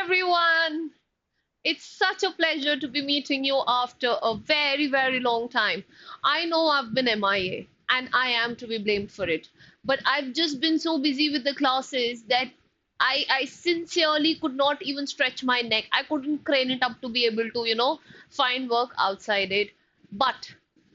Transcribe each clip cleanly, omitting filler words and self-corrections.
everyone. It's such a pleasure to be meeting you after a very, very long time. I know I've been MIA and I am to be blamed for it. But I've just been so busy with the classes that I sincerely could not even stretch my neck. I couldn't crane it up to be able to, find work outside it. But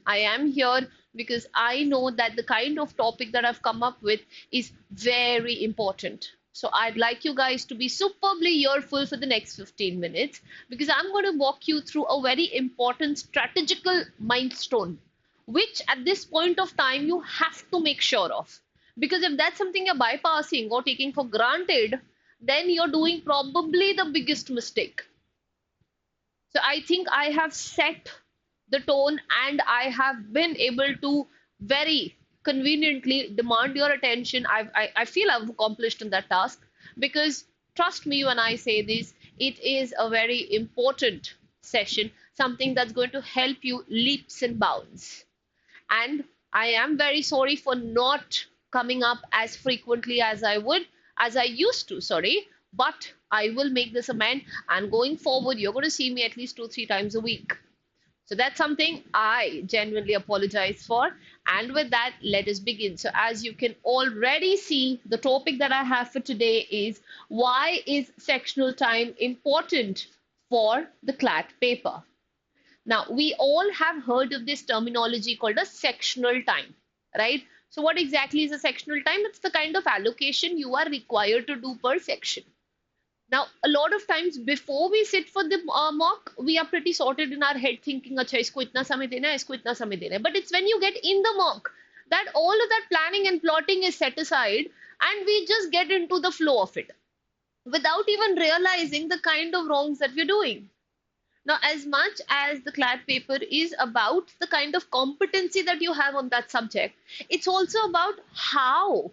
I am here because I know that the kind of topic that I've come up with is very important. So I'd like you guys to be superbly earful for the next 15 minutes because I'm going to walk you through a very important strategical milestone, which at this point of time you have to make sure of. Because if that's something you're bypassing or taking for granted, then you're doing probably the biggest mistake. So I think I have set the tone and I have been able to very conveniently demand your attention. I feel I've accomplished in that task because trust me when I say this, it is a very important session, something that's going to help you leaps and bounds. And I am very sorry for not coming up as frequently as I used to, sorry, but I will make this amend. And going forward, you're going to see me at least 2, 3 times a week. So that's something I genuinely apologize for. And with that, let us begin. So as you can already see, the topic that I have for today is why is sectional time important for the CLAT paper? Now, we all have heard of this terminology called a sectional time, right? So what exactly is a sectional time? It's the kind of allocation you are required to do per section. Now, a lot of times before we sit for the mock, we are pretty sorted in our head thinking, acha, isko itna samay dena hai, isko itna samay dena hai. But it's when you get in the mock that all of that planning and plotting is set aside and we just get into the flow of it without even realizing the kind of wrongs that we're doing. Now, as much as the CLAT paper is about the kind of competency that you have on that subject, it's also about how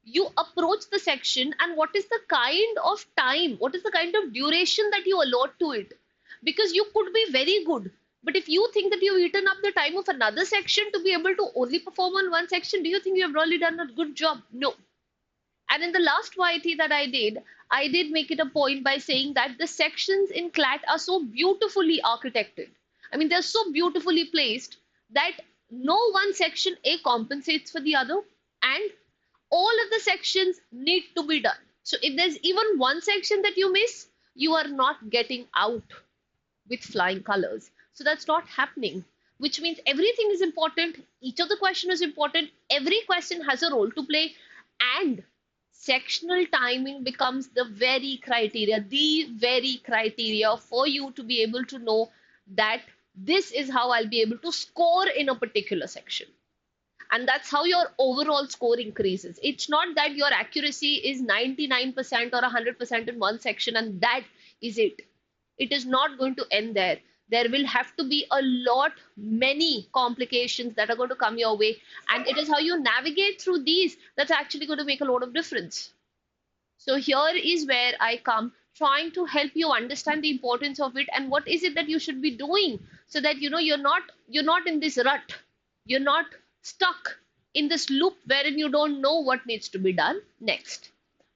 you approach the section and what is the kind of time, what is the kind of duration that you allot to it. Because you could be very good, but if you think that you've eaten up the time of another section to be able to only perform on one section, do you think you have really done a good job? No. And in the last YT that I did make it a point by saying that the sections in CLAT are so beautifully architected. I mean, they're so beautifully placed that no one section A compensates for the other, and all of the sections need to be done. So if there's even one section that you miss, you are not getting out with flying colors. So that's not happening, which means everything is important. Each of the question is important. Every question has a role to play, and sectional timing becomes the very criteria for you to be able to know that this is how I'll be able to score in a particular section. And that's how your overall score increases. It's not that your accuracy is 99% or 100% in one section and that is it. It is not going to end there. There will have to be many complications that are going to come your way. And it is how you navigate through these that's actually going to make a lot of difference. So here is where I come trying to help you understand the importance of it and what is it that you should be doing so that you're not in this rut. You're not stuck in this loop wherein you don't know what needs to be done next.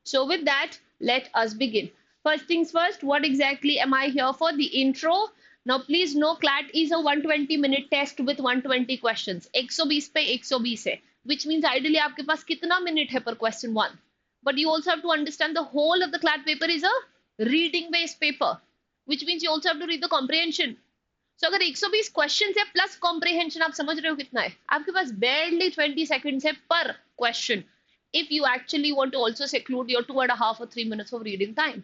So with that, let us begin. First things first, what exactly am I here for? The intro. Now please know CLAT is a 120-minute test with 120 questions. 120 पे 120 है, which means ideally आपके पास कितना minute है per question one. But you also have to understand the whole of the CLAT paper is a reading based paper, which means you also have to read the comprehension. So अगर 120 questions है plus comprehension, आप समझ रहे हो कितना है? आपके पास barely 20 seconds है per question if you actually want to also seclude your 2.5 or 3 minutes of reading time.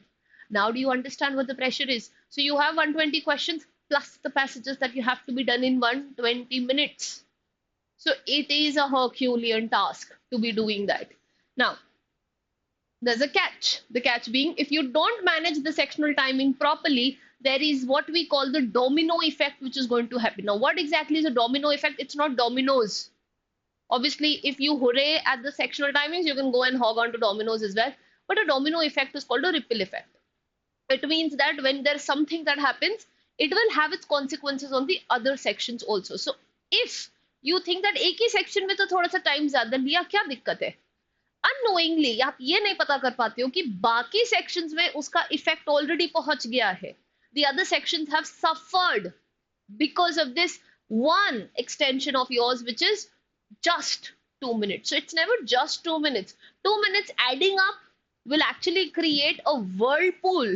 Now do you understand what the pressure is? So you have 120 questions plus the passages that you have to be done in 120 minutes. So it is a Herculean task to be doing that. Now, there's a catch. The catch being, if you don't manage the sectional timing properly, there is what we call the domino effect, which is going to happen. Now, what exactly is a domino effect? It's not dominoes. Obviously, if you hooray at the sectional timings, you can go and hog on to dominoes as well. But a domino effect is called a ripple effect. It means that when there's something that happens, it will have its consequences on the other sections also. So if you think that एक ही section में तो थोड़ा सा time ज़्यादा लिया, क्या दिक्कत है? अननोइंगली आप ये नहीं पता कर पाते हो कि बाकी सेक्शंस में उसका इफेक्ट ऑलरेडी पहुंच गया है. The other sections have suffered because of this one extension of yours, which is just 2 minutes. So it's never just 2 minutes. 2 minutes adding up will actually create a whirlpool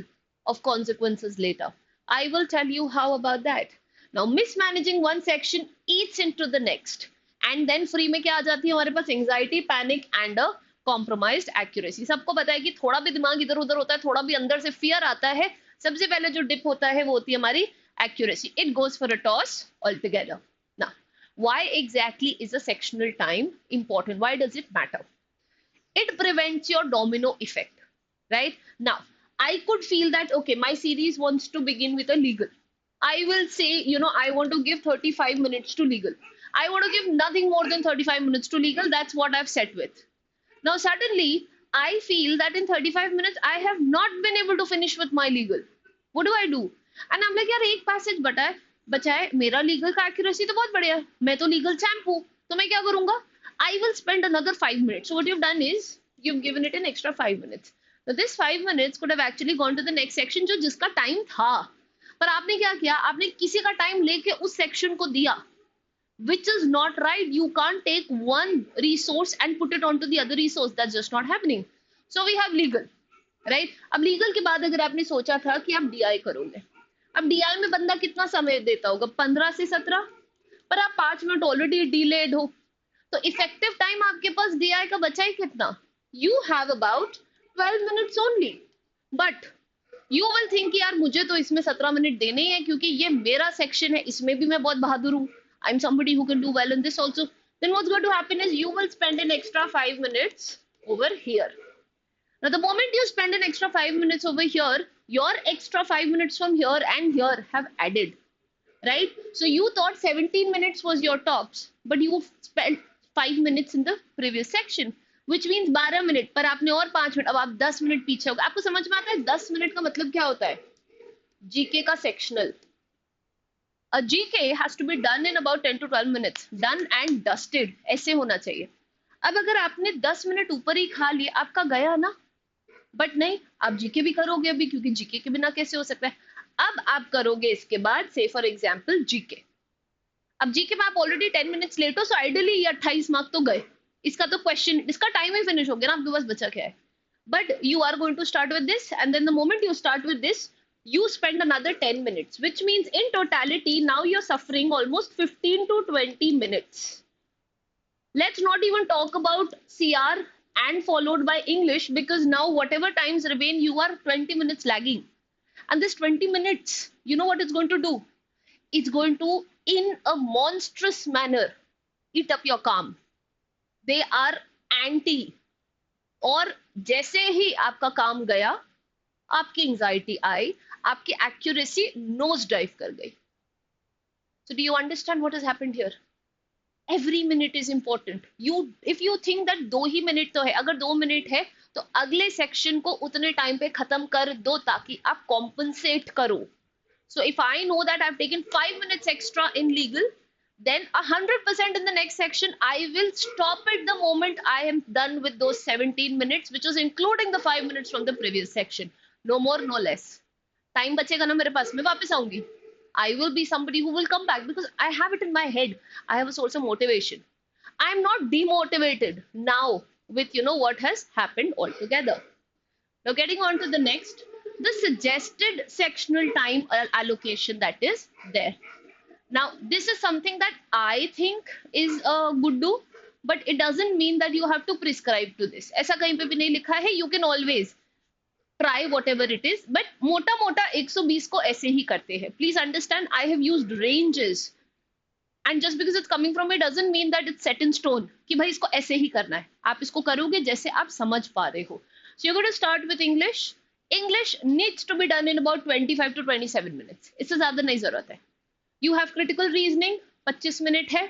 of consequences later. I will tell you how about that. Now, mismanaging one section eats into the next. And then free में क्या आ जाती है हमारे पास anxiety, panic and a compromised accuracy. सबको पता है कि थोड़ा भी दिमाग इधर उधर होता है, थोड़ा भी अंदर से fear आता है, सबसे पहले जो dip होता है वो होती है हमारी accuracy. It goes for a toss altogether. Now, why exactly is a sectional time important? Why does it matter? It prevents your domino effect, right? Now, I could feel that, okay, my series wants to begin with a legal. I will say, I want to give 35 minutes to legal. I want to give nothing more than 35 minutes to legal. That's what I've set with. Now, suddenly, I feel that in 35 minutes, I have not been able to finish with my legal. What do I do? And I'm like, यार एक passage बचा है मेरा legal का accuracy तो बहुत बढ़िया है, मैं तो लीगल चैंप हूँ, तो मैं क्या करूंगा? I will spend another 5 minutes. So what you've done is you've given it an extra 5 minutes. So this 5 minutes could have actually gone to the next section जो जिसका टाइम था, पर आपने क्या किया? आपने किसी का टाइम लेके उस सेक्शन को दिया, which is not right. You can't take one resource and put it onto the other resource. That's just not happening. So we have legal, right? अब legal के बाद अगर आपने सोचा था कि आप DI करोगे, अब DI में बंदा कितना समय देता होगा? 15 से 17, पर आप 5 मिनट ऑलरेडी डिलेड हो, तो इफेक्टिव टाइम आपके पास DI का बचा ही कितना? You have about 12 minutes only. But you will think कि यार मुझे तो इसमें 17 मिनट देने ही है क्योंकि ये मेरा सेक्शन है, इसमें भी मैं बहुत बहादुर हूँ. I'm somebody who can do well in this also. Then what's going to happen is you will spend an extra 5 minutes over here. Now, the moment you spend an extra 5 minutes over here, your extra 5 minutes from here and here have added, right? So you thought 17 minutes was your tops, but you spent 5 minutes in the previous section, which means 12 minute, पर आपने और 5 minute, अब आप 10 minute पीछे हो गए. आपको समझ में आता है 10 मिनट का मतलब क्या होता है? जीके का sectional. A GK has to be done in about 10 to 12 minutes. Done and dusted. ऐसे होना चाहिए. अब अगर आपने 10 मिनट ऊपर ही खा लिए, आपका गया ना. बट नहीं, आप जीके भी करोगे अभी, क्योंकि जीके के बिना कैसे हो सकता है? अब आप करोगे इसके बाद, से फॉर एग्जाम्पल जीके. अब जीके में आप ऑलरेडी 10 मिनट्स लेट हो, सो आइडियली ये 28 मार्क तो गए. इसका तो क्वेश्चन, इसका टाइम ही फिनिश हो गया ना, आपके पास बचा क्या है? But you are going to start with this, and then the moment you start with this, you spend another 10 minutes, which means in totality, now you're suffering almost 15 to 20 minutes. Let's not even talk about CR and followed by English, because now whatever times remain, you are 20 minutes lagging. And this 20 minutes, you know what it's going to do? It's going to, in a monstrous manner, eat up your calm. They are anti. और जैसे ही आपका काम गया, आपकी anxiety आई, आपकी accuracy nose dive कर गई. So do you understand what has happened here? Every minute is important. If you think that 2 he minute तो है, अगर 2 मिनट है तो अगले सेक्शन को उतने टाइम पे खत्म कर दो ताकि आप कॉम्पनसेट करो. So if I know that I've taken 5 minutes extra in legal, then 100% in the next section, I will stop it the moment I am done with those 17 minutes, which was including the 5 minutes from the previous section. No more, no less. Time बचेगा ना मेरे पास, मैं वापस आऊंगी. I will be somebody who will come back because I have it in my head. I have a source of motivation. I am not demotivated now with what has happened altogether. Now getting on to the next, the suggested sectional time allocation that is there. Now this is something that I think is a good do, but it doesn't mean that you have to prescribe to this. ऐसा कहीं पे भी नहीं लिखा है. You can always try whatever it is, but मोटा मोटा 120 को ऐसे ही करते हैं. Please understand, I have used ranges, and just because it's coming from me doesn't mean that it's set in stone कि भाई इसको ऐसे ही करना है. आप इसको करोगे जैसे आप समझ पा रहे हो. So you're going to start with English. English needs to be done in about 25 to 27 minutes. इससे ज्यादा नहीं जरूरत है. You have critical reasoning, 25 minute है.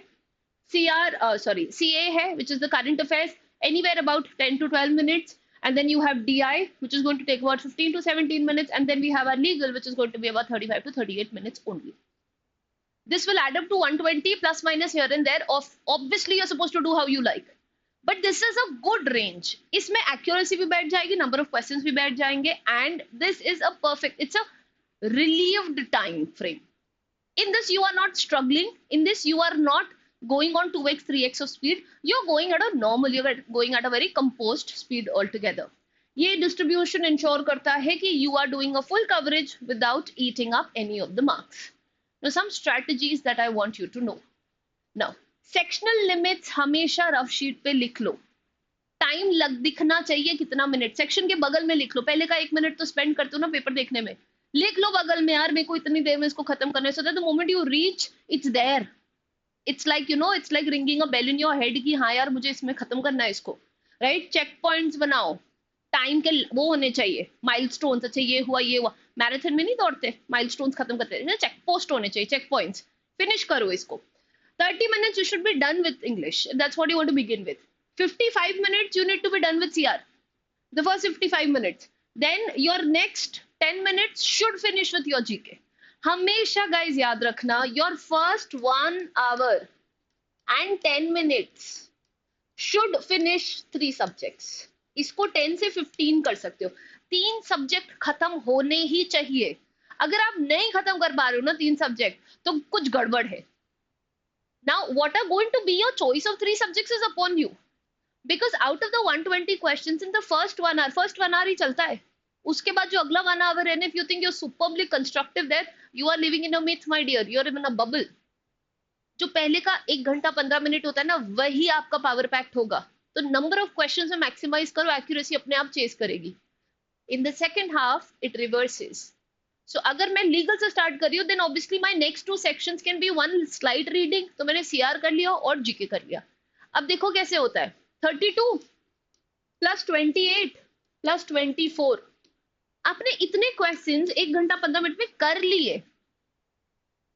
CA है, which is the current affairs, anywhere about 10 to 12 minutes. And then you have DI, which is going to take about 15 to 17 minutes. And then we have our legal, which is going to be about 35 to 38 minutes only. This will add up to 120 plus minus here and there. Obviously, you're supposed to do how you like. But this is a good range, इसमें accuracy भी बैठ जाएगी, number of questions भी बैठ जाएंगे, and this is a perfect, it's a relieved time frame. In this you are not struggling, in this you are not going on 2x 3x of speed, you're going at a normal, you're going at a very composed speed altogether. ये distribution ensure करता है कि you are doing a full coverage without eating up any of the marks. Now some strategies that I want you to know. Now sectional limits हमेशा rough sheet पे लिख लो, time लग दिखना चाहिए कितना मिनट, सेक्शन के बगल में लिख लो, पहले का 1 मिनट तो स्पेंड करते हो ना पेपर देखने में, लिख लो बगल में यार मेरे को इतनी देर में इसको खत्म करना है, so that the moment you reach it's there, it's like you know, it's like ringing a bell in your head कि हाँ यार मुझे इसमें खत्म करना है इसको, राइट। चेक पॉइंट्स बनाओ, टाइम के वो होने चाहिए, माइलस्टोन्स, अच्छा ये हुआ, मैराथन में नहीं दौड़ते, माइलस्टोन्स खत्म करते हैं, चेक पोस्ट होने चाहिए, चेक पॉइंट्स, फिनिश करो इसको। 30 minutes you should be done with English. That's what you want to begin with. 55 minutes you need to be done with CR. The first 55 minutes. Then your next 10 minutes should finish with your GK. हमेशा guys याद रखना, your first 1 hour and 10 minutes should finish 3 subjects. इसको 10 से 15 कर सकते हो, 3 subject खत्म होने ही चाहिए। अगर आप नहीं खत्म कर पा रहे हो ना 3 सब्जेक्ट तो कुछ गड़बड़ है। Now, what are going to be your choice of 3 subjects is upon you. Because out of the 120 questions in the first 1 hour ही चलता है। उसके बाद जो अगला 1 hour है, if you think you're superbly constructive there, you are living in a myth, my dear. You're in a bubble. जो पहले का 1 घंटा 15 मिनट होता है ना, वही आपका पावर पैक्ट होगा। तो नंबर ऑफ क्वेश्चंस में मैक्सिमाइज करो, एक्यूरेसी अपने आप चेस करेगी। In the second half it reverses. So अगर मैं लीगल से स्टार्ट कर रही हूँ, then obviously my next 2 sections can be 1 slide reading, तो मैंने सीआर कर लिया और जीके कर लिया। अब देखो कैसे होता है, 32 प्लस 28 प्लस 24, आपने इतने क्वेश्चंस 1 घंटा 15 मिनट में कर लिए।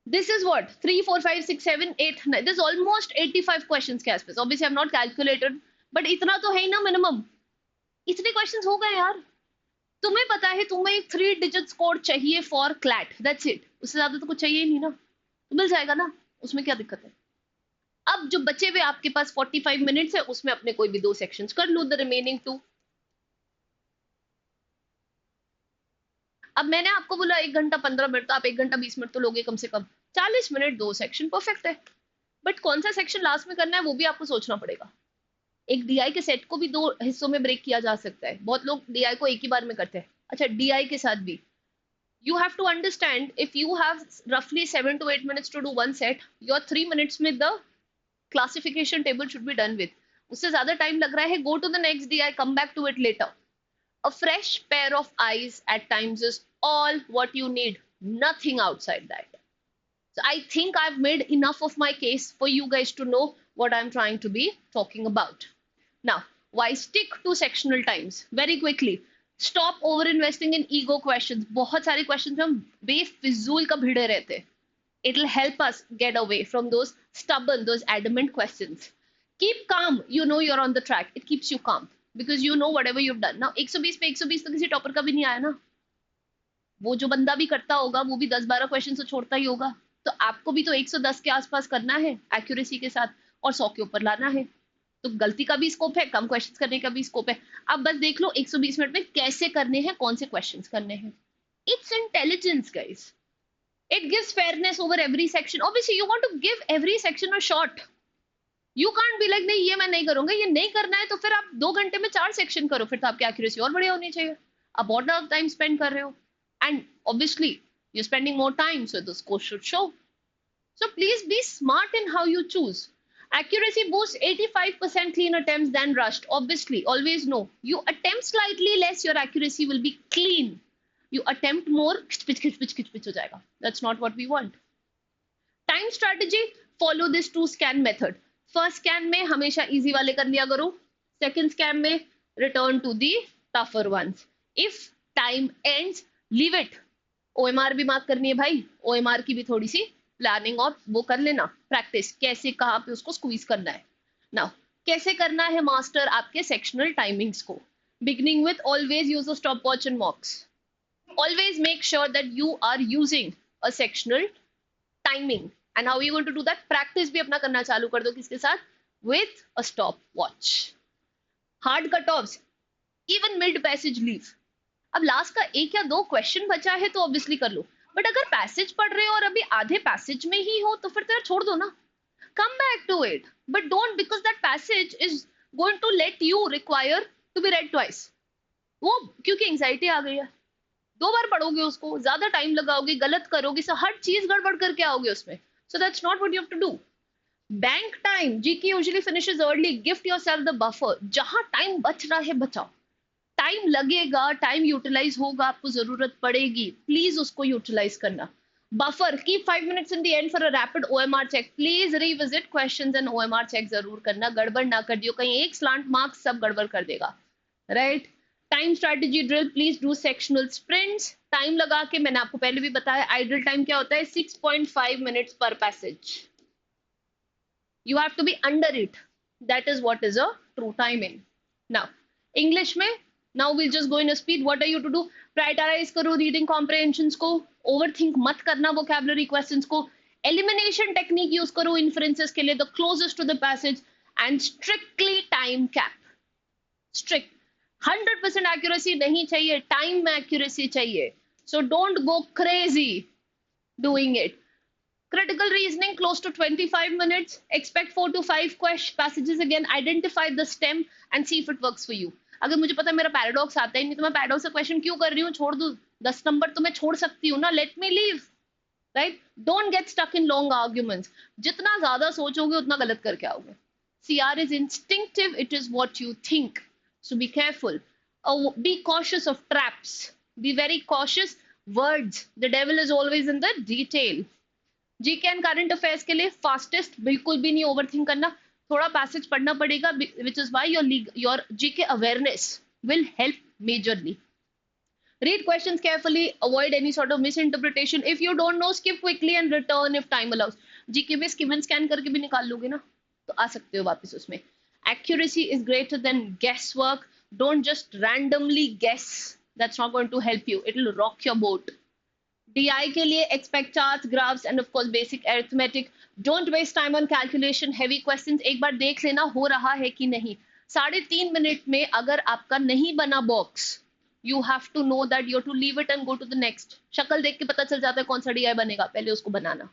This is what 3 4 5 6 7 8 9, this almost 85 questions के आसपास। Obviously I have not calculated, but इतना तो है ही ना मिनिमम। इतने क्वेश्चंस हो गए यार। तुम्हें पता है तुम्हें एक 3 डिजिट कोड चाहिए फॉर क्लैट, दैट्स इट, उससे ज्यादा तो कुछ चाहिए ही नहीं ना, तो मिल जाएगा ना, उसमें क्या दिक्कत है। अब जो बचे हुए आपके पास 45 मिनट्स है, उसमें अपने कोई भी 2 सेक्शंस कर लो, द रिमेनिंग 2। अब मैंने आपको बोला 1 घंटा 15 मिनट, तो आप 1 घंटा 20 मिनट तो लोगे कम से कम, 40 मिनट 2 सेक्शन, परफेक्ट है। बट कौन सा सेक्शन लास्ट में करना है वो भी आपको सोचना पड़ेगा। एक डीआई के सेट को भी 2 हिस्सों में ब्रेक किया जा सकता है, बहुत लोग डीआई को एक ही बार में करते हैं। अच्छा, डीआई के साथ भी you have to understand, if you have roughly 7 to 8 minutes to do one set, your 3 minutes में the classification table should be done with। उससे ज्यादा टाइम लग रहा है, go to the next DI, come back to it later। A fresh pair of eyes at times is all what you need, nothing outside that। So I think I've made enough of my case for you guys to know what I'm trying to be talking about। Now, why stick to sectional times? Very quickly, stop over investing in ego questions. बहुत सारे questions में हम बेफिजूल का भिड़े रहते हैं। It will help us get away from those stubborn, those adamant questions. Keep calm, you know you are on the track, it keeps you calm because you know whatever you have done. Now 120 पे 120 तो किसी topper का भी नहीं आया ना, वो जो बंदा भी करता होगा वो भी 10-12 क्वेश्चन तो छोड़ता ही होगा। तो आपको भी तो 110 के आसपास करना है एक्यूरेसी के साथ, और 100 के ऊपर लाना है। तो गलती का भी स्कोप है, कम क्वेश्चंस करने का भी स्कोप है। अब बस देख लो 120 मिनट में कैसे करने हैं, कौन से क्वेश्चंस करने हैं। It's intelligence guys, it gives fairness over every section. Obviously you want to give every section a shot, you can't be like नहीं ये मैं नहीं करूंगा, ये नहीं करना है तो फिर आप 2 घंटे में 4 सेक्शन करो, फिर तो आपकी एक्यूरेसी और बढ़िया होनी चाहिए। आप बहुत टाइम स्पेंड कर रहे हो, and obviously you spending more time, so the score should show. So please be smart in how you choose. Accuracy boosts 85% clean attempts than rushed. Obviously, always know. You attempt slightly less, your accuracy will be clean. You attempt more, हो जाएगा. That's not what we want. Time strategy, follow this 2 scan method. First scan में हमेशा easy वाले कर लिया करो. Second scan में return to the tougher ones. If time ends, leave it. OMR भी मार्क करनी है भाई, OMR की भी थोड़ी सी प्लानिंग और वो कर लेना, प्रैक्टिस कैसे कहाँ पे उसको स्क्वीज करना है। नाउ कैसे करना है मास्टर आपके सेक्शनल टाइमिंग्स को, beginning with always use a stopwatch and mocks. Always make sure that you are using a sectional timing, and how you going to do that, practice भी अपना करना चालू कर दो, किसके साथ, with a stopwatch. Hard cutoffs, even mid passage leave. अब last का एक या दो क्वेश्चन बचा है तो ऑब्वियसली कर लो, बट अगर पैसेज पढ़ रहे हो और अभी आधे पैसेज में ही हो तो फिर तेरा छोड़ दो ना, come back to it, but don't, because that passage is going to let you require to be read twice. वो क्योंकि एंजाइटी आ गई है, दो बार पढ़ोगे उसको, ज्यादा टाइम लगाओगे, गलत करोगे, सो हर चीज गड़बड़ करके आओगे उसमें. So that's not what you have to do. Bank time, GK usually finishes early, gift yourself the buffer. जहां टाइम बच रहा है बचाओ, टाइम लगेगा, टाइम यूटिलाइज होगा, आपको जरूरत पड़ेगी, प्लीज उसको यूटिलाइज करना. Buffer, keep 5 minutes in the end for a rapid OMR check. Please revisit questions and OMR check जरूर करना, गड़बड़ ना कर दियो, कहीं एक स्लांट मार्क्स सब गड़बड़ कर देगा, right. Time strategy drill, please do sectional sprints. Time लगा के, मैंने आपको पहले भी बताया, आइडल टाइम क्या होता है, 6.5 minutes per passage. You have to be under it. That is what is a true timing. Now, English में, now we'll just go in a speed. What are you to do? Prioritize करो reading comprehensions को, overthink मत करना vocabulary questions को, elimination technique use करो inferences के लिए, the closest to the passage, and strictly time cap. Strict. 100% accuracy नहीं चाहिए, time में accuracy चाहिए. So don't go crazy doing it. Critical reasoning close to 25 minutes. Expect 4 to 5 passages again. Identify the stem and see if it works for you. अगर मुझे पता है मेरा paradox आता ही नहीं तो मैं पैराडॉक्स का क्वेश्चन क्यों कर रही हूँ, छोड़ दूँ. 10 नंबर तो मैं छोड़ सकती हूँ ना, let me leave, right. Don't get stuck in long arguments. जितना ज्यादा सोचोगे उतना गलत करके आओगे. CR is instinctive, it is what you think. So be careful. Be cautious of traps. Be very cautious. Words. The devil is always in the detail. GK and current affairs के लिए fastest, बिल्कुल भी नहीं overthink करना, थोड़ा passage पढ़ना पड़ेगा, which is why your GK awareness will help majorly. Read questions carefully, avoid any sort of misinterpretation. If you don't know, skip quickly and return if time allows. GK में scheme and scan करके भी निकाल लोगे ना तो आ सकते हो वापस उसमें. Accuracy is greater than guesswork. Don't just randomly guess. That's not going to help you. It will rock your boat. DI के लिए expect charts, graphs and of course basic arithmetic. Don't waste time on calculation, heavy questions. एक बार देख लेना हो रहा है कि नहीं. 3.5 मिनट में अगर आपका नहीं बना box, you have to know that you have to leave it and go to the next. शक्ल देख के पता चल जाता है कौन सा DI बनेगा, पहले उसको बनाना,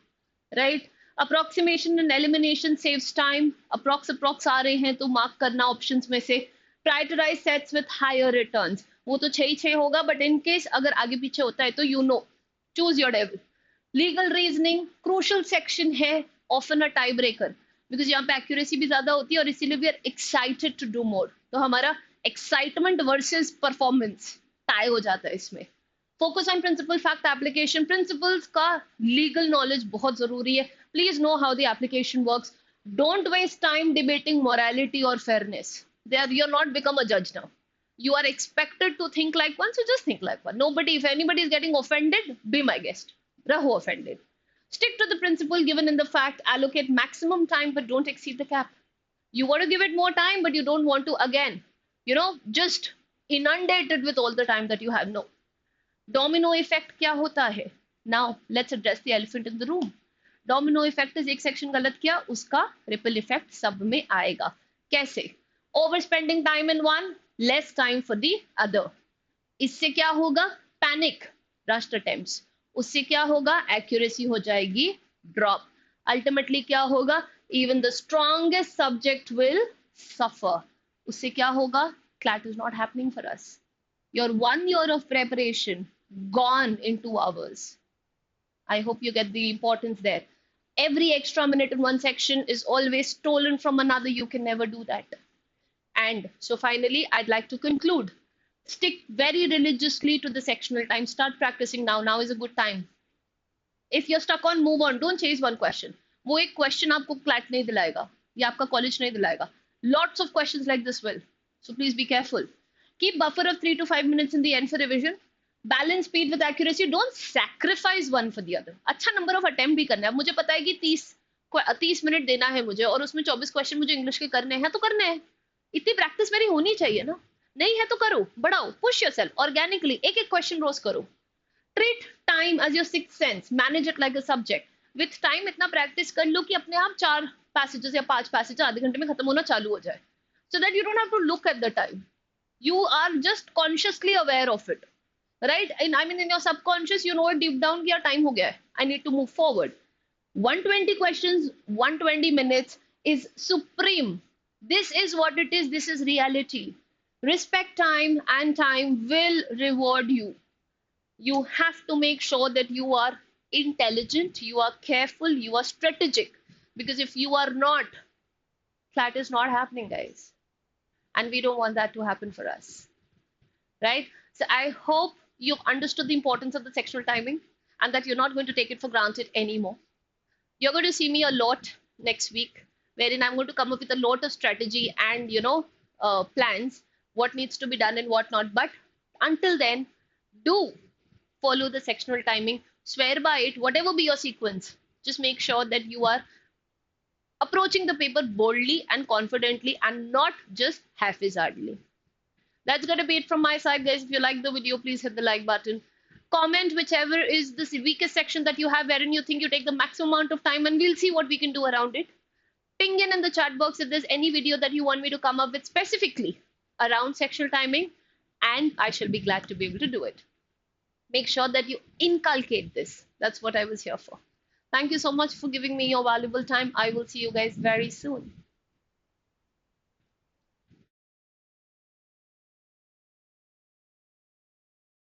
right? Approximation and elimination saves time. Approx आ रहे हैं तो मार्क करना ऑप्शंस में से. Prioritize sets with higher returns. वो तो 6 होगा, बट इन केस अगर आगे पीछे होता है तो you know. Choose your devil. Legal reasoning, crucial section है, often a tiebreaker, because यहाँ पे accuracy भी ज्यादा होती है और इसीलिए we are excited to do more. तो हमारा excitement versus performance tie हो जाता है इसमें. Focus on principle fact application. Principles का legal knowledge बहुत जरूरी है. Please know how the application works. Don't waste time debating morality or fairness. You're not become a judge now. You are expected to think like one, so just think like one. Nobody, if anybody is getting offended, be my guest. Raho offended. Stick to the principle given in the fact, allocate maximum time, but don't exceed the cap. You want to give it more time, but you don't want to, again, just inundate it with all the time that you have. No. Domino effect क्या होता है? Now, let's address the elephant in the room. Domino effect is एक section गलत किया, उसका ripple effect सब में आएगा. कैसे? Overspending time in one, less time for the other. इससे क्या होगा? Panic, rushed attempts. उससे क्या होगा? Accuracy हो जाएगी drop. Ultimately क्या होगा? Even the strongest subject will suffer. उससे क्या होगा? CLAT is not happening for us. Your 1 year of preparation gone in 2 hours. I hope you get the importance there. Every extra minute in one section is always stolen from another. You can never do that. And so finally, I'd like to conclude. Stick very religiously to the sectional time. Start practicing now. Now is a good time. If you're stuck on, move on. Don't chase one question. वो एक question आपको CLAT नहीं दिलाएगा या आपका college नहीं दिलाएगा. Lots of questions like this will. So please be careful. Keep buffer of 3 to 5 minutes in the end for revision. Balance speed with accuracy. Don't sacrifice one for the other. अच्छा number of attempt भी करना है. मुझे पता है कि 30 minute देना है मुझे और उसमें 24 क्वेश्चन मुझे इंग्लिश के करने हैं तो करने हैं. इतनी प्रैक्टिस मेरी होनी चाहिए ना. नहीं है तो करो, बढ़ाओ, पुश योरसेल्फ ऑर्गेनिकली. एक एक क्वेश्चन रोज करो. Treat time as your sixth sense. Manage it like a subject. With time इतना प्रैक्टिस कर लो कि अपने आप 4 passages या 5 passages आधे घंटे में खत्म होना चालू हो जाए, so that you don't have to look at the time. You are just consciously aware of it, right? And I mean, in your subconscious, you know it deep down कि यार time हो गया है, I need to move forward. 120 questions, 120 minutes is supreme. This is what it is. This is reality. Respect time, and time will reward you. You have to make sure that you are intelligent, you are careful, you are strategic. Because if you are not, that is not happening, guys. And we don't want that to happen for us, right? So I hope you've understood the importance of the sectional timing and that you're not going to take it for granted anymore. You're going to see me a lot next week, wherein I'm going to come up with a lot of strategy and, plans, what needs to be done and what not. But until then, do follow the sectional timing, swear by it, whatever be your sequence. Just make sure that you are approaching the paper boldly and confidently and not just haphazardly. That's gonna be it from my side, guys. If you like the video, please hit the like button. Comment whichever is the weakest section that you have, wherein you think you take the maximum amount of time, and we'll see what we can do around it. Ping in the chat box if there's any video that you want me to come up with specifically around sectional timing, and I shall be glad to be able to do it. Make sure that you inculcate this. That's what I was here for. Thank you so much for giving me your valuable time. I will see you guys very soon.